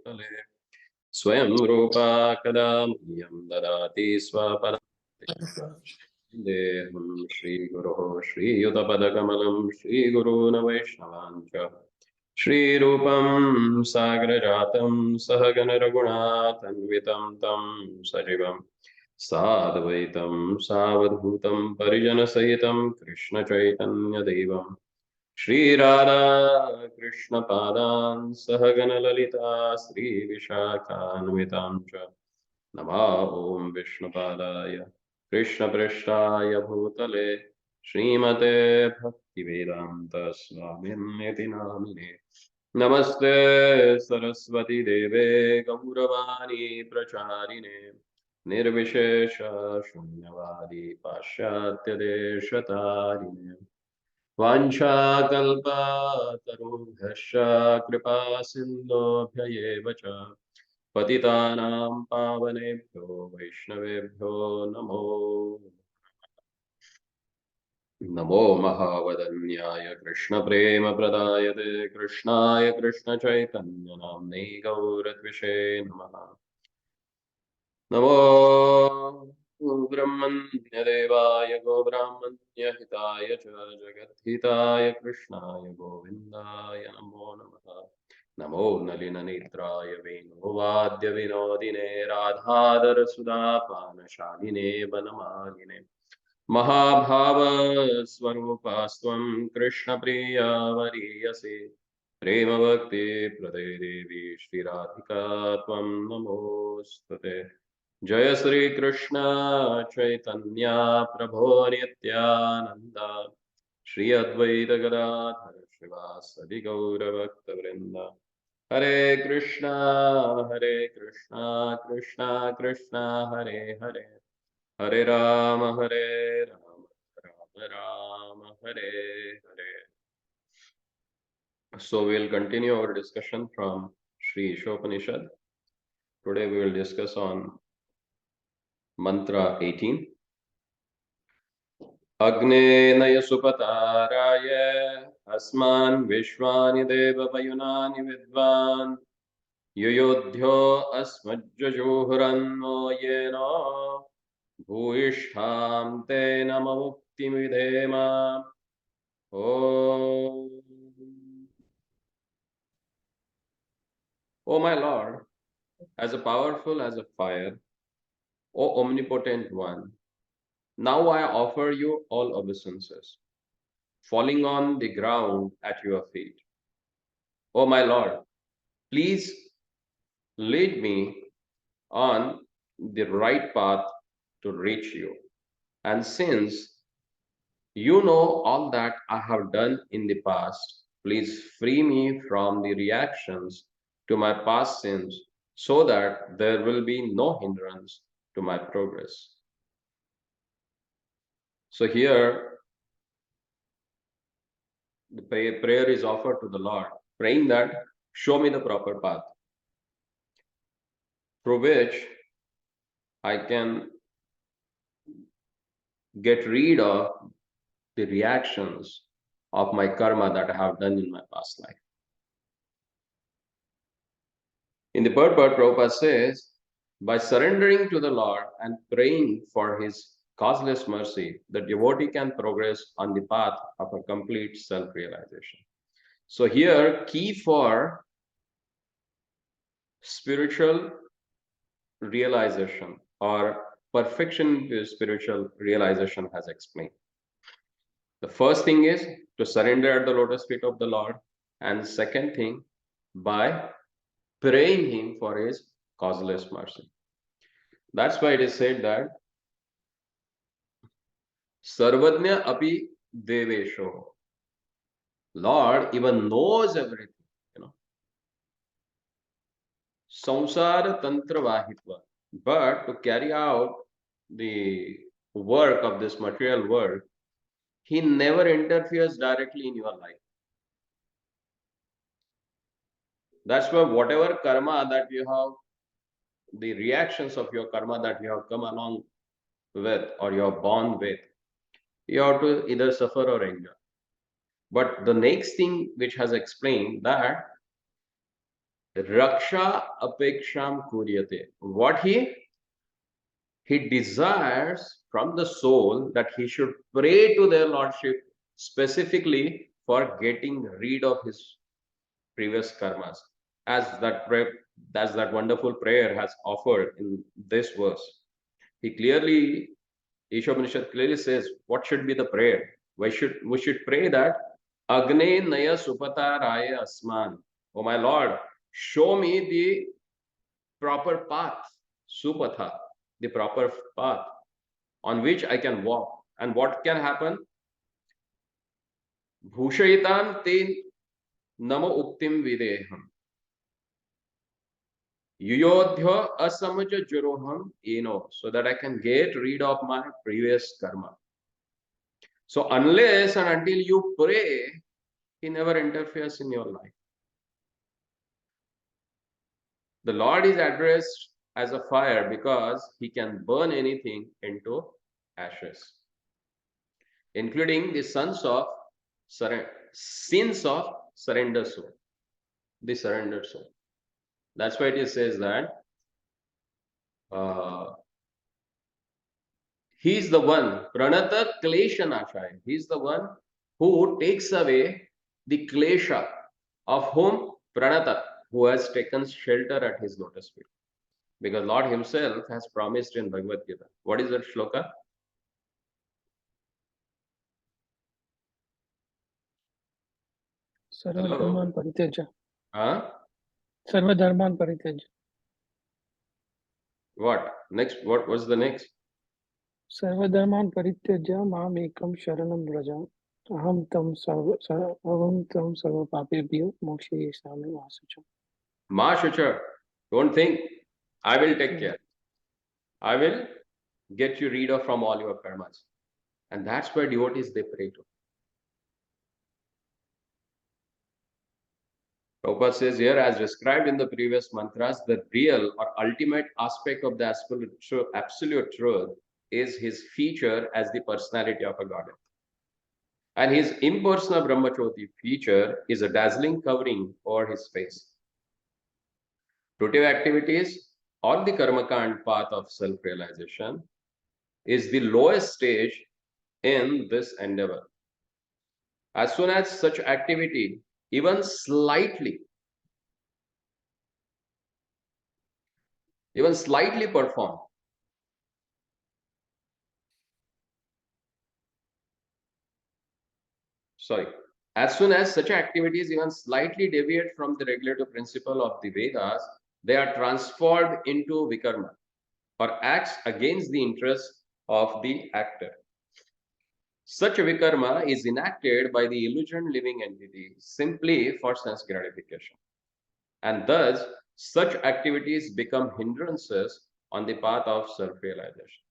भूतले स्वयं रूपा कदा मह्यं ददाति स्वपदान्तेऽहं श्रीगुरोः श्रीयुतपदकमलं श्रीगुरून् वैष्णवान् च श्रीरूपं सागरजातं सहगणरघुनाथन्वितं तं सजीवं साद्वैतं सावधूतं परिजनसहितं कृष्णचैतन्यदेवम् श्रीराधा कृष्णपादान् सहगणललिता श्रीविशाखान्वितां च नमः ॐ विष्णुपादाय कृष्णपृष्ठाय भूतले श्रीमते भक्तिवेदान्त स्वामिन्यति नामिने नमस्ते सरस्वती देवे गौरवाणी प्रचारिणे निर्विशेष शून्यवादी पाश्चात्य देशतारिणे वाञ्छाकल्पतरुभ्यश्च कृपा सिन्धुभ्य एव च पतितानां पावनेभ्यो वैष्णवेभ्यो नमो महावदन्याय कृष्णप्रेमप्रदायते कृष्णाय कृष्णचैतन्यनाम्ने गौरद्विषे नमः नमो ब्रह्मण्यदेवाय गोब्राह्मण्यहिताय च जगद्धिताय कृष्णाय गोविन्दाय नमो नमः नमो नलिननेत्राय वेणुवाद्यविनोदिने राधाधरसुधापानशालिने वनमालिने महाभावस्वरूपास्त्वं कृष्णप्रिया वरीयसे प्रेमभक्तिप्रदे देवी श्रीराधिका त्वं नमोऽस्तुते जय श्री कृष्ण चैतन्य प्रभो नित्यानंद श्री अद्वैत गदाधर श्रीवासदि गौरभक्तवृंद हरे Krishna Krishna Krishna Hare Hare Hare Ram Ram Ram Hare Hare. So we'll continue our discussion from Sri Ishopanishada. Today we will discuss on mantra 18. Agne naya supataraya asman vishwani deva vayunani vidvan yuyodhyo asmajjajuhuranno yena bhuishtham te namamukti videma. O my Lord, as powerful as a fire, O omnipotent one, now I offer you all obeisances, falling on the ground at your feet. O my Lord, please lead me on the right path to reach you. And since you know all that I have done in the past, please free me from the reactions to my past sins so that there will be no hindrance to my progress. So here, the prayer is offered to the Lord, praying that show me the proper path through which I can get rid of the reactions of my karma that I have done in my past life. In the purport, Prabhupada says, by surrendering to the Lord and praying for his causeless mercy, the devotee can progress on the path of a complete self-realization. So here, key for spiritual realization or perfection to spiritual realization has explained. The first thing is to surrender at the lotus feet of the Lord, and second thing, by praying him for his causeless mercy. That's why it is said that Sarvajna api devesho. Lord even knows everything, you know. Samsara tantra vahitva. But to carry out the work of this material world, he never interferes directly in your life. That's why whatever karma that you have, the reactions of your karma that you have come along with or you are born with, you have to either suffer or enjoy. But the next thing which has explained that Raksha apeksham kuryate. What he desires from the soul that he should pray to their lordship specifically for getting rid of his previous karmas, as that wonderful prayer has offered in this verse. He clearly, Ishopanishad clearly says what should be the prayer. We should pray that Agne Naya Supata Raya Asman. Oh my Lord, show me the proper path, Supatha, the proper path on which I can walk. And what can happen? Bhushayitam te namo uktim videham. Yuyodhya asamaja juroham eno, so that I can get rid of my previous karma. So unless and until you pray, he never interferes in your life. The Lord is addressed as a fire because he can burn anything into ashes, including the sins of surrender soul, the surrendered soul. That's why it says that uh, he is the one, Pranata Klesha Nashaya. He is the one who takes away the Klesha, of whom Pranata, who has taken shelter at his lotus feet. Because Lord himself has promised in Bhagavad Gita. What is that shloka? Sarvadharman parityaja. Huh? Sarvadharman parityaja. What? Next, what was the next? Sarvadharman parityaja mam ekam sharanam vraja. Aham tam sarva papebhyo mokshayesami ma sucha. Ma Shucha. Don't think. I will take care. I will get you rid of from all your karmas. And that's where devotees they pray to. Prabhupada says here, as described in the previous mantras, the real or ultimate aspect of the absolute truth is his feature as the personality of a Godhead. And his impersonal Brahmachoti feature is a dazzling covering over his face. Fruitive activities or the Karmakand path of self-realization is the lowest stage in this endeavor. As soon as such activity, even slightly performed, sorry, as soon as such activities even slightly deviate from the regulative principle of the Vedas, they are transformed into vikarma or acts against the interest of the actor. Such vikarma is enacted by the illusion living entity simply for sense gratification. And thus, such activities become hindrances on the path of self-realization.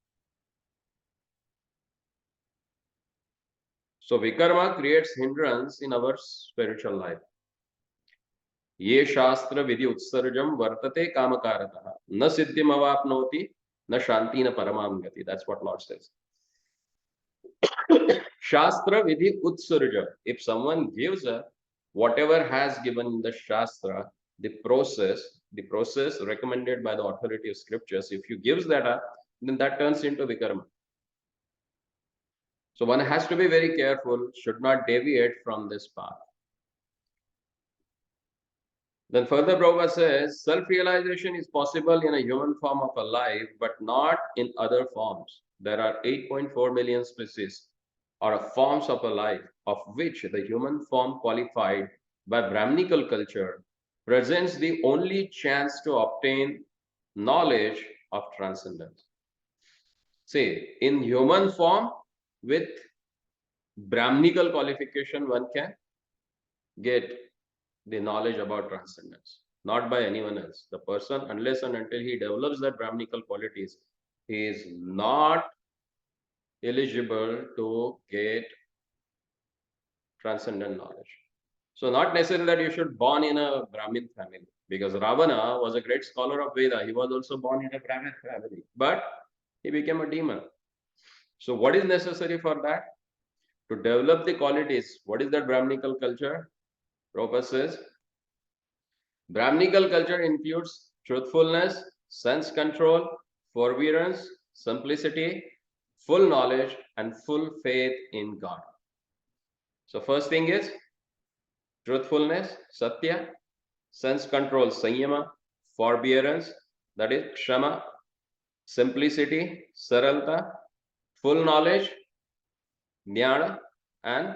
So vikarma creates hindrance in our spiritual life. Ye shastra vidhi utsarjam vartate kamakaratah na siddhim avapnoti na shanti na paramam gati. That's what Lord says. Shastra vidhi utsarja. If someone gives whatever has given in the Shastra, the process recommended by the authority of scriptures, if you gives that up, then that turns into vikarma. So one has to be very careful, should not deviate from this path. Then further Prabhupada says, self-realization is possible in a human form of a life, but not in other forms. There are 8.4 million species or forms of a life, of which the human form qualified by Brahminical culture presents the only chance to obtain knowledge of transcendence. See, in human form, with Brahminical qualification, one can get the knowledge about transcendence, not by anyone else. The person, unless and until he develops that Brahminical qualities, he is not eligible to get transcendent knowledge. So not necessarily that you should born in a Brahmin family, because Ravana was a great scholar of Veda. He was also born in a Brahmin family, but he became a demon. So what is necessary for that? To develop the qualities. What is that Brahminical culture? Prabhupada says, Brahminical culture includes truthfulness, sense control, forbearance, simplicity, full knowledge, and full faith in God. So, first thing is truthfulness, satya, sense control, sanyama, forbearance, that is kshama, simplicity, saralta, full knowledge, jnana, and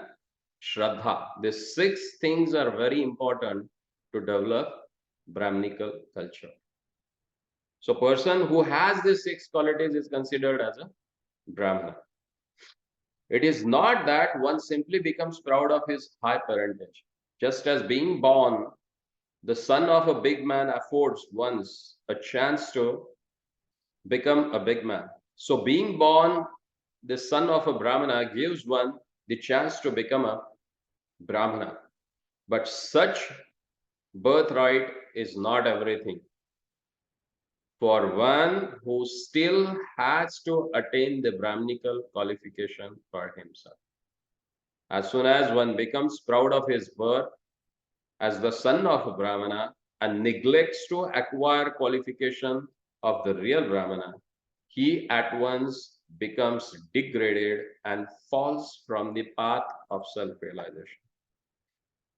shraddha. These six things are very important to develop Brahminical culture. So person who has these six qualities is considered as a Brahmana. It is not that one simply becomes proud of his high parentage. Just as being born the son of a big man affords one's a chance to become a big man. So being born the son of a Brahmana gives one the chance to become a Brahmana. But such birthright is not everything. For one who still has to attain the Brahminical qualification for himself. As soon as one becomes proud of his birth as the son of a Brahmana and neglects to acquire qualification of the real Brahmana, he at once becomes degraded and falls from the path of self-realization.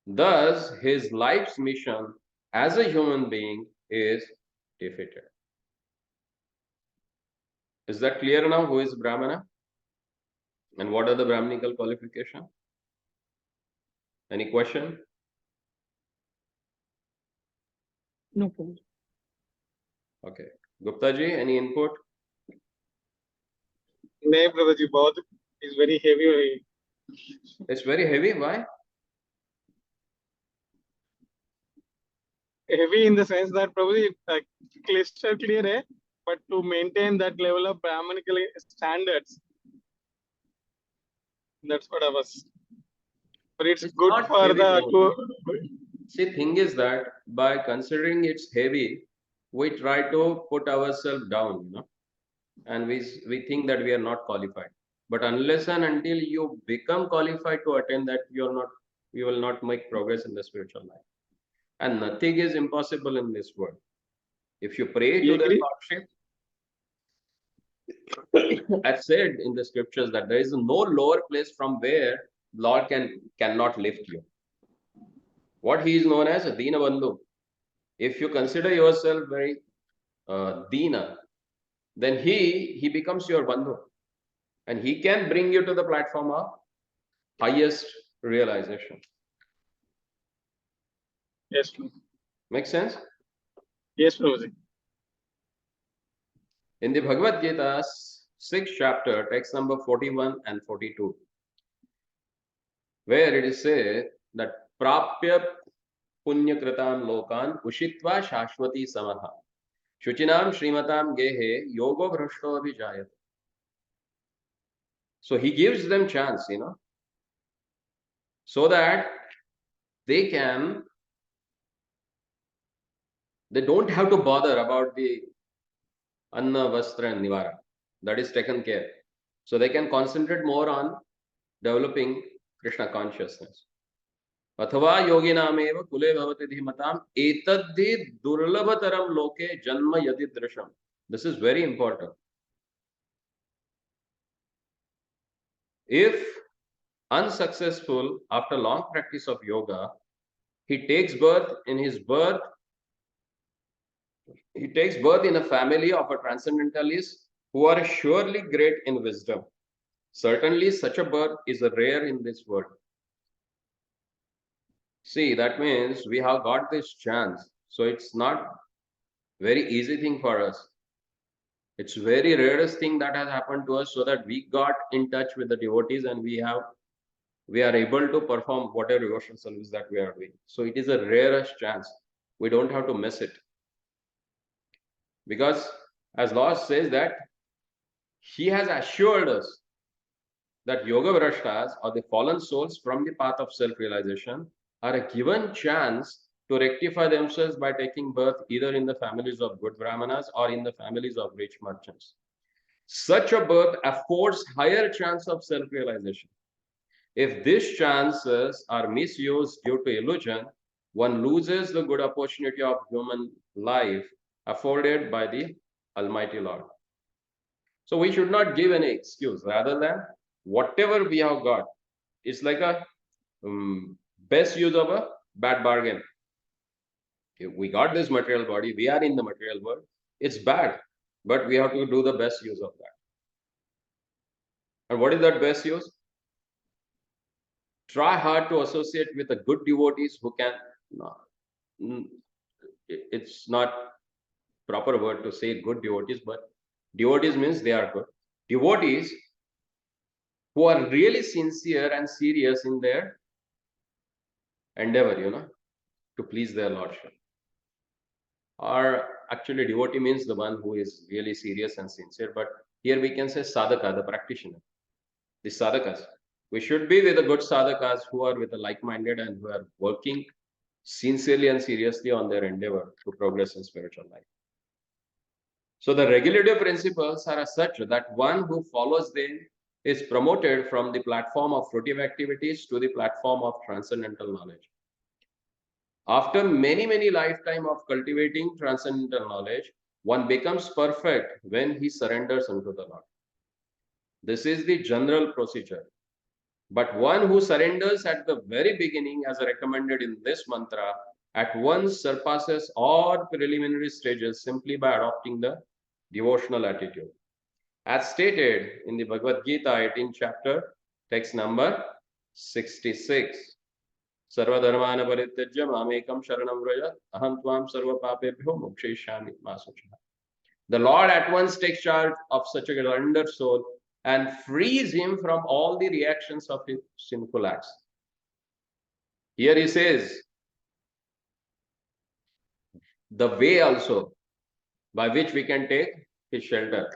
Thus, his life's mission as a human being is defeated. Is that clear now? Who is Brahmana? And what are the Brahminical qualification? Any question? No problem. Okay. Gupta ji, any input? नहीं प्रभु बहुत is very heavy. It's very heavy. Why? Heavy in the sense that probably crystal clear है, but to maintain that level of Brahminical standards, that's what I was. But it's good not for heavy, the. See, thing is that by considering it's heavy, we try to put ourselves down, and we think that we are not qualified. But unless and until you become qualified to attain that, you will not make progress in the spiritual life. And nothing is impossible in this world. If you pray to the Lordship, as said in the scriptures that there is no lower place from where Lord cannot lift you. What he is known as a Dina Bandhu. If you consider yourself very Dina, then he becomes your Bandhu. And he can bring you to the platform of highest realization. Yes. Make sense? Yes, Prabhuji. In the Bhagavad Gita, 6th chapter, text number 41 and 42, where it is said that Prapya Punyakritam Lokan Ushitva Shashwati Samaha Shuchinam Srimatam Gehe Yogo Bhrashto Abhijayat. So he gives them chance, so that they don't have to bother about the Anna, Vastra and Nivara. That is taken care. So they can concentrate more on developing Krishna consciousness. Athava yoginameva kule bhavati dhimatam etadhi durlabhataram loke janma yadi drasham. This is very important. If unsuccessful after long practice of yoga, he takes birth in a family of a transcendentalist who are surely great in wisdom. Certainly, such a birth is rare in this world. See, that means we have got this chance. So it's not very easy thing for us. It's very rarest thing that has happened to us, so that we got in touch with the devotees and we are able to perform whatever devotional service that we are doing. So it is a rarest chance. We don't have to miss it. Because as Lord says that he has assured us that yoga vrashtas, or the fallen souls from the path of self-realization, are a given chance to rectify themselves by taking birth either in the families of good brahmanas or in the families of rich merchants. Such a birth affords higher chance of self-realization. If these chances are misused due to illusion, one loses the good opportunity of human life afforded by the Almighty Lord. So we should not give any excuse. Rather than whatever we have got, it's like a best use of a bad bargain. If we got this material body, we are in the material world. It's bad, but we have to do the best use of that. And what is that best use? Try hard to associate with the good devotees who can. No, it's not proper word to say good devotees, but devotees means they are good. Devotees who are really sincere and serious in their endeavor, to please their lordship. Or actually, devotee means the one who is really serious and sincere. But here we can say sadhaka, the practitioner, the sadhakas. We should be with the good sadhakas who are with the like-minded and who are working sincerely and seriously on their endeavor to progress in spiritual life. So the regulative principles are as such that one who follows them is promoted from the platform of fruitive activities to the platform of transcendental knowledge. After many, many lifetime of cultivating transcendental knowledge, one becomes perfect when he surrenders unto the Lord. This is the general procedure. But one who surrenders at the very beginning, as recommended in this mantra, at once surpasses all preliminary stages simply by adopting the devotional attitude. As stated in the Bhagavad Gita, 18th chapter, text number 66. सर्वधर्मान परित्यज्य मामेकं शरणं व्रज अहं त्वां सर्वपापेभ्यो मोक्षयिष्यामि मा शुचः. The Lord at once takes charge of such a surrendered soul and frees him from all the reactions of his sinful acts. Here he says, the way also by which we can take his shelter.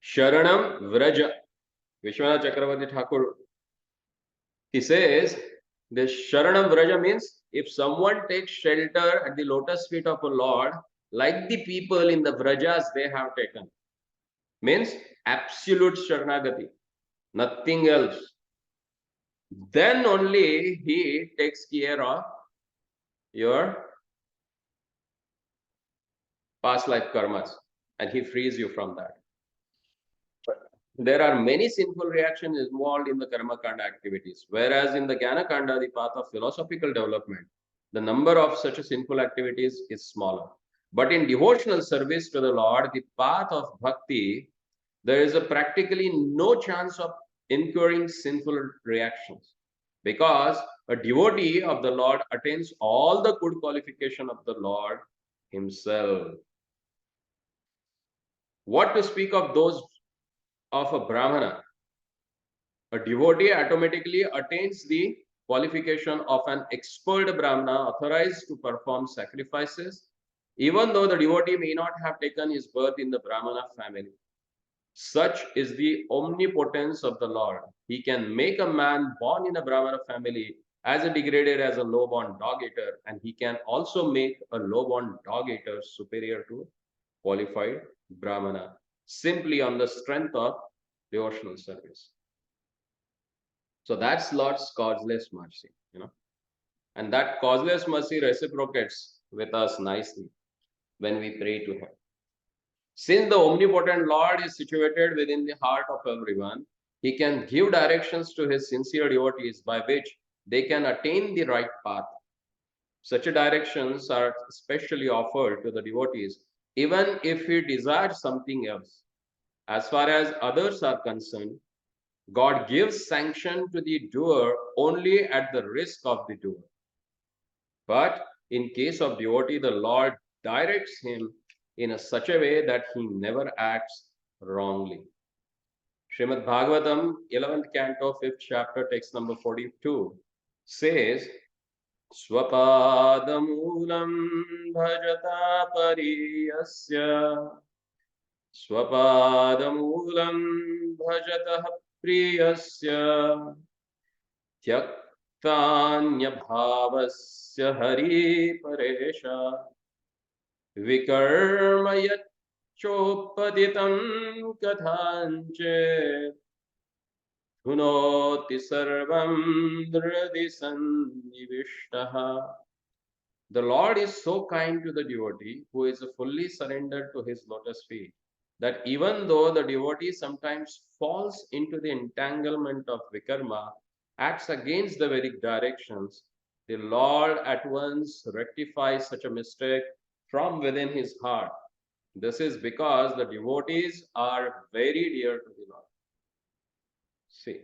Sharanam Vraja. Vishwanath Chakravarti Thakur, he says, the Sharanam Vraja means if someone takes shelter at the lotus feet of a Lord, like the people in the Vrajas they have taken, means absolute Sharanagati, nothing else. Then only he takes care of your past life karmas and he frees you from that. But there are many sinful reactions involved in the karma kanda activities, whereas in the jnana kanda, the path of philosophical development, the number of such sinful activities is smaller. But in devotional service to the Lord, the path of bhakti, there is a practically no chance of incurring sinful reactions, because a devotee of the Lord attains all the good qualification of the Lord himself. What to speak of those of a Brahmana? A devotee automatically attains the qualification of an expert Brahmana authorized to perform sacrifices, even though the devotee may not have taken his birth in the Brahmana family. Such is the omnipotence of the Lord. He can make a man born in a Brahmana family as degraded as a low-born dog-eater, and he can also make a low-born dog-eater superior to qualified Brahmana simply on the strength of devotional service. So that's Lord's causeless mercy, and that causeless mercy reciprocates with us nicely when we pray to him. Since the omnipotent Lord is situated within the heart of everyone, he can give directions to his sincere devotees by which they can attain the right path. Such directions are specially offered to the devotees, even if he desires something else. As far as others are concerned, God gives sanction to the doer only at the risk of the doer. But in case of devotee, the Lord directs him in such a way that he never acts wrongly. Srimad Bhagavatam, 11th canto, 5th chapter, text number 42 says, Swapadamulam bhajata pariyasya Swapadamulam bhajata priyasya Tyaktanyabhavasya hari paresha Vikarma yachopaditam kathanche Dhunoti sarvam dradi sannivishtaha. The Lord is so kind to the devotee who is fully surrendered to his lotus feet that even though the devotee sometimes falls into the entanglement of vikarma, acts against the Vedic directions, the Lord at once rectifies such a mistake from within his heart. This is because the devotees are very dear to the Lord. See,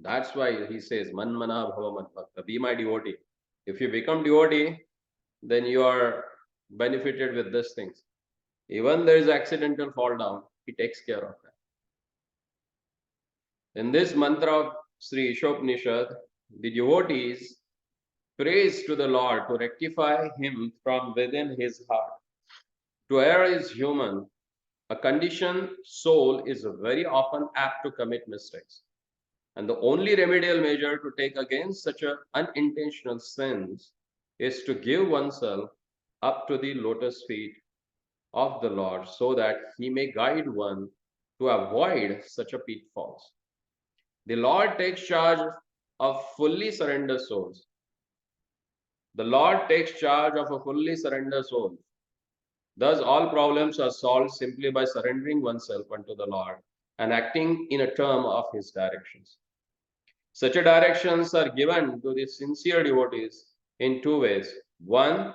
that's why he says, Man mana bhava man bhakta, be my devotee. If you become devotee, then you are benefited with these things. Even there is accidental fall down, he takes care of that. In this mantra of Sri Ishopanishad, the devotees prays to the Lord to rectify him from within his heart. To err is human. A conditioned soul is very often apt to commit mistakes. And the only remedial measure to take against such an unintentional sins is to give oneself up to the lotus feet of the Lord so that he may guide one to avoid such a pitfalls. The Lord takes charge of fully surrendered souls. The Lord takes charge of a fully surrendered soul. Thus, all problems are solved simply by surrendering oneself unto the Lord and acting in a term of his directions. Such directions are given to the sincere devotees in two ways. One,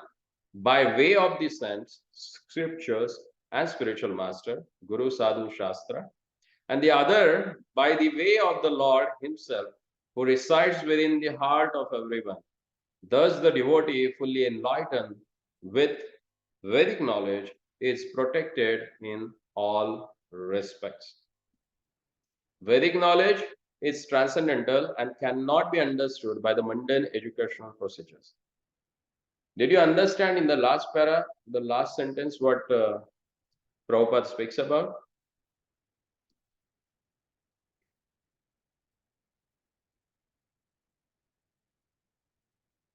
by way of the saints, scriptures, and spiritual master, Guru Sadhu Shastra, and the other by the way of the Lord himself, who resides within the heart of everyone. Thus, the devotee, fully enlightened with Vedic knowledge, is protected in all respects. Vedic knowledge is transcendental and cannot be understood by the mundane educational procedures. Did you understand in the last para, the last sentence, what Prabhupada speaks about?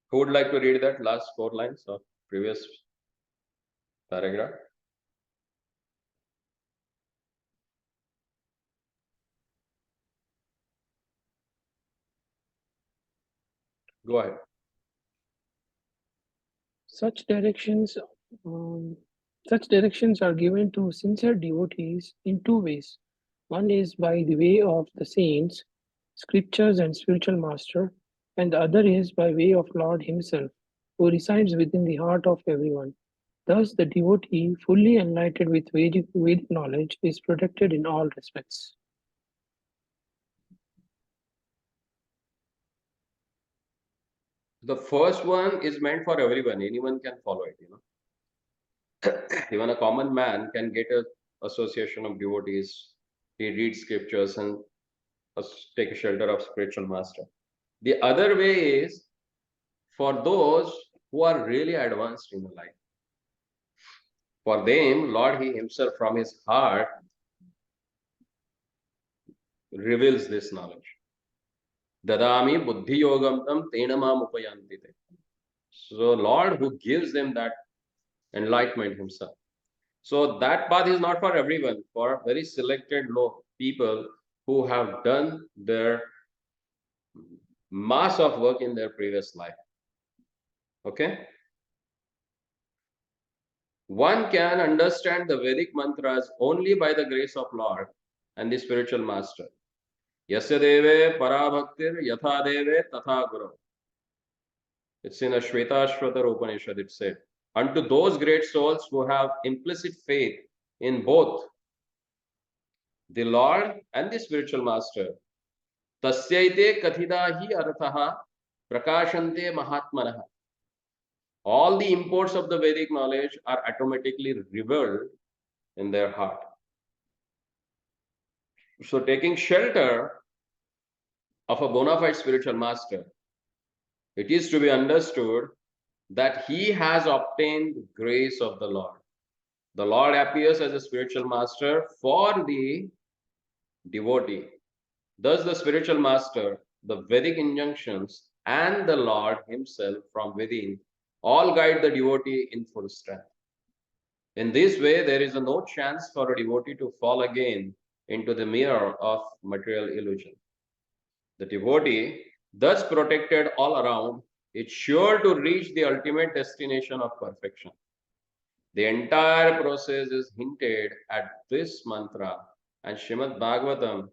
Who would like to read that last 4 lines of previous paragraph? Go ahead. Such directions, um, such directions are given to sincere devotees in two ways. One is by the way of the saints, scriptures, and spiritual master, and the other is by way of Lord Himself, who resides within the heart of everyone. Thus, the devotee, fully enlightened with Vedic knowledge, is protected in all respects. The first one is meant for everyone. Anyone can follow it, Even a common man can get a association of devotees. He reads scriptures and take a shelter of spiritual master. The other way is for those who are really advanced in life. For them, Lord He Himself from His heart reveals this knowledge. Dadami buddhi yogam tam tenamam upayanti. So Lord who gives them that enlightenment Himself. So that path is not for everyone, for very selected low people who have done their mass of work in their previous life. Okay? One can understand the Vedic mantras only by the grace of Lord and the spiritual master. Yasya deve parabhaktir yatha deve tatha guru. It's in a Shvetashvatar Upanishad, it said. Unto those great souls who have implicit faith in both the Lord and the spiritual master, tasyaite kathida hi arthaha prakashante mahatmanaha. All the imports of the Vedic knowledge are automatically revealed in their heart. So, taking shelter of a bona fide spiritual master, it is to be understood that he has obtained the grace of the Lord. The Lord appears as a spiritual master for the devotee. Thus, the spiritual master, the Vedic injunctions, and the Lord himself from within all guide the devotee in full strength. In this way, there is no chance for a devotee to fall again into the mirror of material illusion. The devotee, thus protected all around, it's sure to reach the ultimate destination of perfection. The entire process is hinted at this mantra, and Srimad Bhagavatam,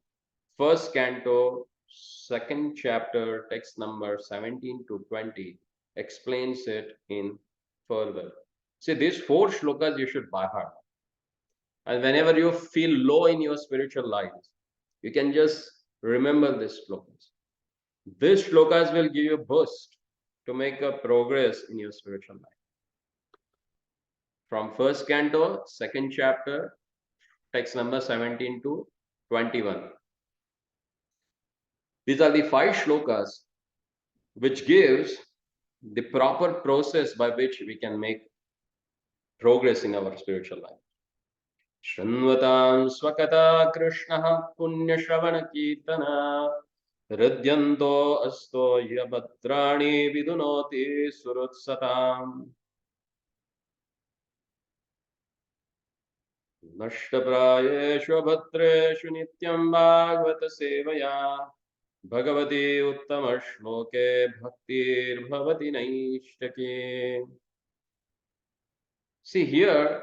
first canto, second chapter, text number 17 to 20, explains it in further. See, these four shlokas you should by heart. And whenever you feel low in your spiritual life, you can just remember these shlokas. These shlokas will give you a boost to make a progress in your spiritual life. From first canto, second chapter, text number 17 to 21. These are the five shlokas which gives the proper process by which we can make progress in our spiritual life. Shunvatam swakata krishna punya shravana kirtana hridyanto asto yabadrani vidunoti surutsatam नष्टप्रायेषु भद्रेषु नित्यं भागवत सेवया Bhagwati उत्तमश्लोके भक्तिर्भवति नैष्टके. See here,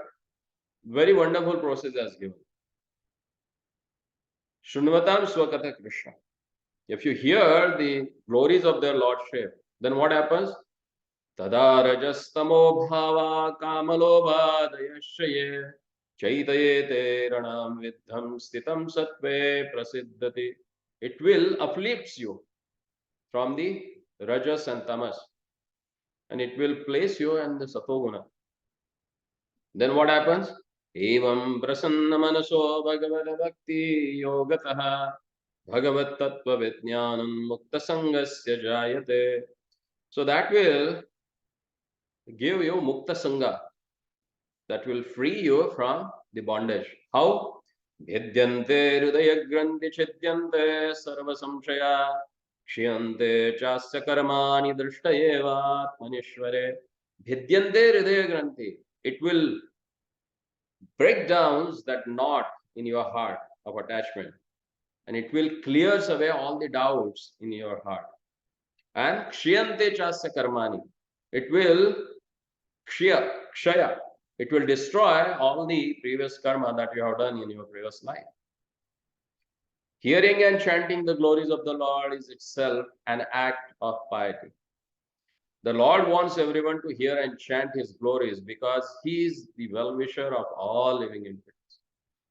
very wonderful process as given. Shunvatam Swakatha Krishna. If you hear the glories of their Lordship, then what happens? Tada rajastamo bhava kamalobhadayashye chaitayete ranam vidham stitam sattve prasiddhati. It will uplifts you from the rajas and tamas, and it will place you in the satoguna. Then what happens? Evam prasanna manaso bhagavad bhakti yogataha bhagavat tattva vijnanam mukta sangasya jayate. So that will give you mukta sangha, that will free you from the bondage. How? Bhidyante hridaya granthi chidyante sarva samshaya kshiyante chasya karmani drishtayeva atmanishvare. Bhidyante hridaya granthi. It will break down that knot in your heart of attachment, and it will clears away all the doubts in your heart. And kshiyante chasya karmani. It will kshaya. It will destroy all the previous karma that you have done in your previous life. Hearing and chanting the glories of the Lord is itself an act of piety. The Lord wants everyone to hear and chant His glories because He is the well-wisher of all living entities.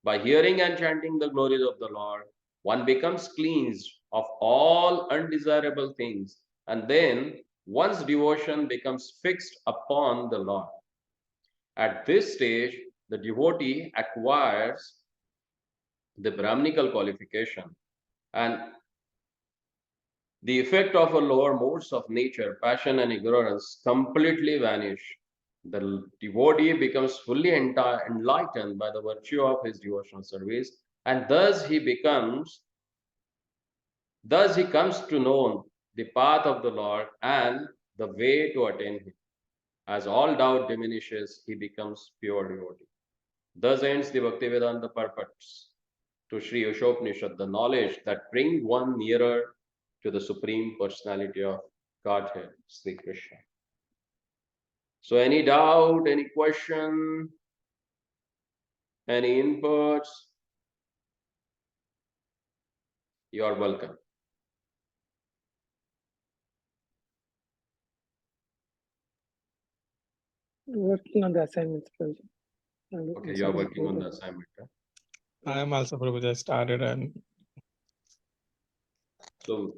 By hearing and chanting the glories of the Lord, one becomes cleansed of all undesirable things, and then one's devotion becomes fixed upon the Lord. At this stage, the devotee acquires the Brahminical qualification, and the effect of a lower modes of nature, passion and ignorance completely vanish. The devotee becomes fully enlightened by the virtue of his devotional service, and thus he comes to know the path of the Lord and the way to attain him. As all doubt diminishes, he becomes pure devotee. Thus ends the Bhaktivedanta purpose to Sri Ishopanishada, the knowledge that brings one nearer to the Supreme Personality of Godhead, Sri Krishna. So any doubt, any question, any inputs, you are welcome. Working on the assignments, Prabhuji. Okay, you are working on the assignment, right? I am also Prabhuji. I started and So